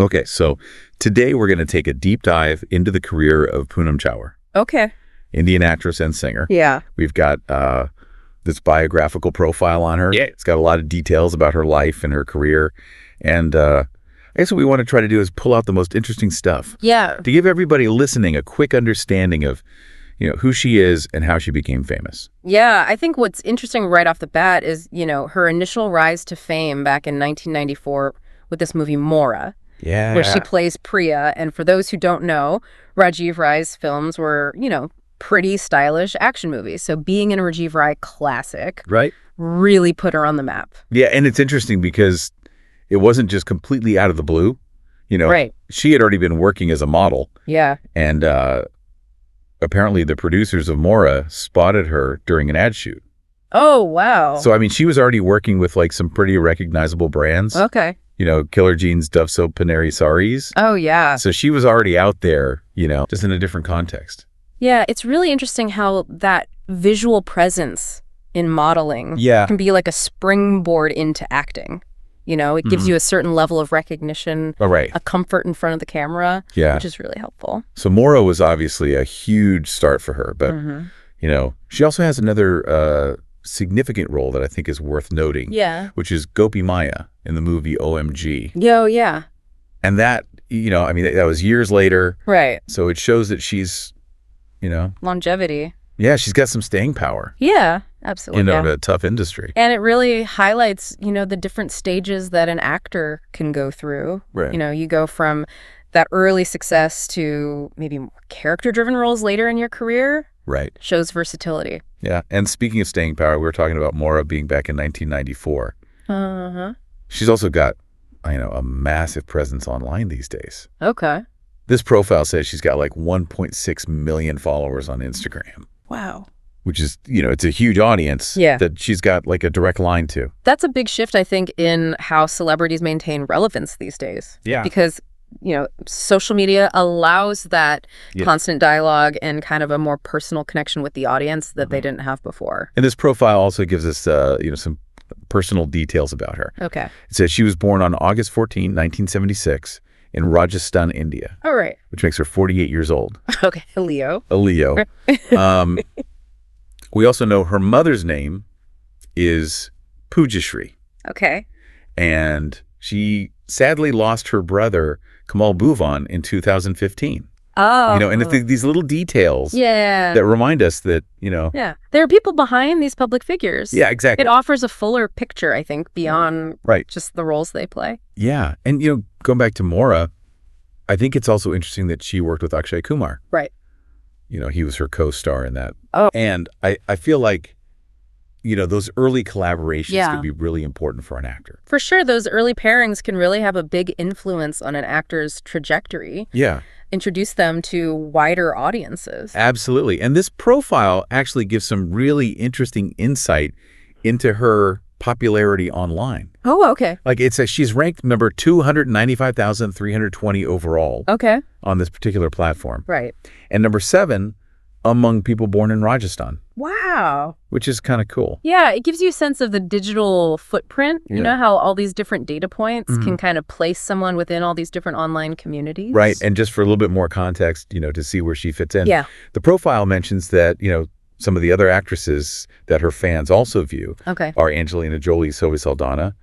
Okay, so today we're going to take a deep dive into the career of Poonam Jhawer. Okay. Indian actress and singer. Yeah. We've got this biographical profile on her. Yeah. It's got a lot of details about her life and her career. And I guess what we want to try to do is pull out the most interesting stuff. Yeah. To give everybody listening a quick understanding of, who she is and how she became famous. Yeah, I think what's interesting right off the bat is, her initial rise to fame back in 1994 with this movie Mohra. Yeah. Where she plays Priya. And for those who don't know, Rajiv Rai's films were, pretty stylish action movies. So being in a Rajiv Rai classic really put her on the map. Yeah, and it's interesting because it wasn't just completely out of the blue. Right. She had already been working as a model. Yeah. And apparently the producers of Mohra spotted her during an ad shoot. Oh, wow. So, she was already working with some pretty recognizable brands. Okay. Killer Jeans, Dove Soap, Paneri Saris. Oh, yeah. So she was already out there, just in a different context. Yeah, it's really interesting how that visual presence in modeling can be like a springboard into acting. It gives you a certain level of recognition, a comfort in front of the camera, which is really helpful. So Mohra was obviously a huge start for her, but, she also has another significant role that I think is worth noting, which is Gopi Maya in the movie OMG. Yeah. And that, that was years later. Right. So it shows that she's, longevity. Yeah, she's got some staying power. Yeah, absolutely. In a tough industry. And it really highlights, the different stages that an actor can go through. Right. You go from that early success to maybe more character-driven roles later in your career. Right. Shows versatility. Yeah. And speaking of staying power, we were talking about Mohra being back in 1994. Uh-huh. She's also got, a massive presence online these days. Okay. This profile says she's got 1.6 million followers on Instagram. Wow. Which is, it's a huge audience that she's got a direct line to. That's a big shift, I think, in how celebrities maintain relevance these days. Yeah. Because, social media allows that constant dialogue and kind of a more personal connection with the audience that they didn't have before. And this profile also gives us, some personal details about her. Okay. It says she was born on August 14, 1976 in Rajasthan, India. All right. Which makes her 48 years old. Okay. A Leo. We also know her mother's name is Pujashri. Okay. And she sadly lost her brother, Kamal Bhuvan, in 2015. Oh. And it's these little details that remind us that, Yeah. There are people behind these public figures. Yeah, exactly. It offers a fuller picture, I think, beyond just the roles they play. Yeah. And, going back to Mohra, I think it's also interesting that she worked with Akshay Kumar. Right. He was her co-star in that. Oh. And I feel like, those early collaborations could be really important for an actor. For sure. Those early pairings can really have a big influence on an actor's trajectory. Yeah. Introduce them to wider audiences. Absolutely. And this profile actually gives some really interesting insight into her popularity online. Oh, okay. It says she's ranked number 295,320 overall. Okay. On this particular platform. Right. And number 7 among people born in Rajasthan. Wow. Which is kind of cool. Yeah, it gives you a sense of the digital footprint. You know how all these different data points can kind of place someone within all these different online communities? Right. And just for a little bit more context, to see where she fits in. Yeah. The profile mentions that, some of the other actresses that her fans also view are Angelina Jolie, Zoe Saldana,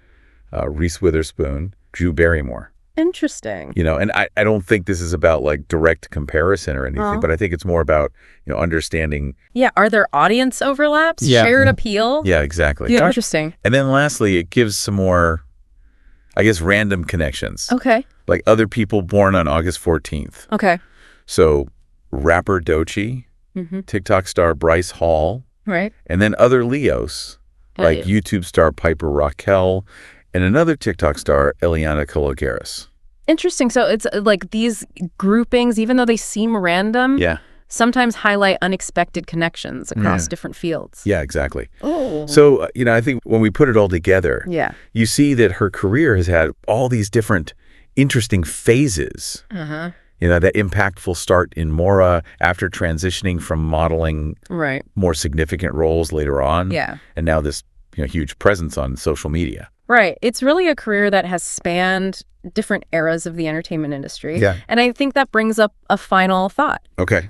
Reese Witherspoon, Drew Barrymore. Interesting. And I don't think this is about direct comparison or anything, but I think it's more about, understanding. Yeah. Are there audience overlaps? Yeah. Shared appeal? Yeah, exactly. Yeah. Interesting. And then lastly, it gives some more, I guess, random connections. Okay. Other people born on August 14th. Okay. So rapper Doechii, TikTok star Bryce Hall. Right. And then other Leos, YouTube star Piper Raquel, and another TikTok star, Eliana Cologaris. Interesting. So it's these groupings, even though they seem random, sometimes highlight unexpected connections across different fields. Yeah, exactly. Oh. So, I think when we put it all together, you see that her career has had all these different interesting phases. Uh-huh. That impactful start in Mohra after transitioning from modeling more significant roles later on. Yeah. And now this huge presence on social media. Right. It's really a career that has spanned different eras of the entertainment industry. Yeah. And I think that brings up a final thought. Okay.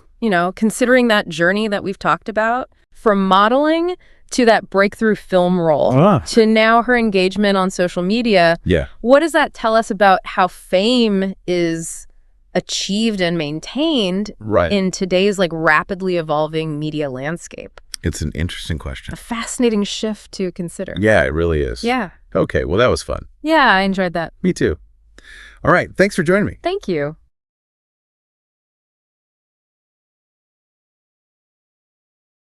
Considering that journey that we've talked about, from modeling to that breakthrough film role to now her engagement on social media, what does that tell us about how fame is achieved and maintained in today's rapidly evolving media landscape? It's an interesting question. A fascinating shift to consider. Yeah, it really is. Yeah. Okay, well, that was fun. Yeah, I enjoyed that. Me too. All right, thanks for joining me. Thank you.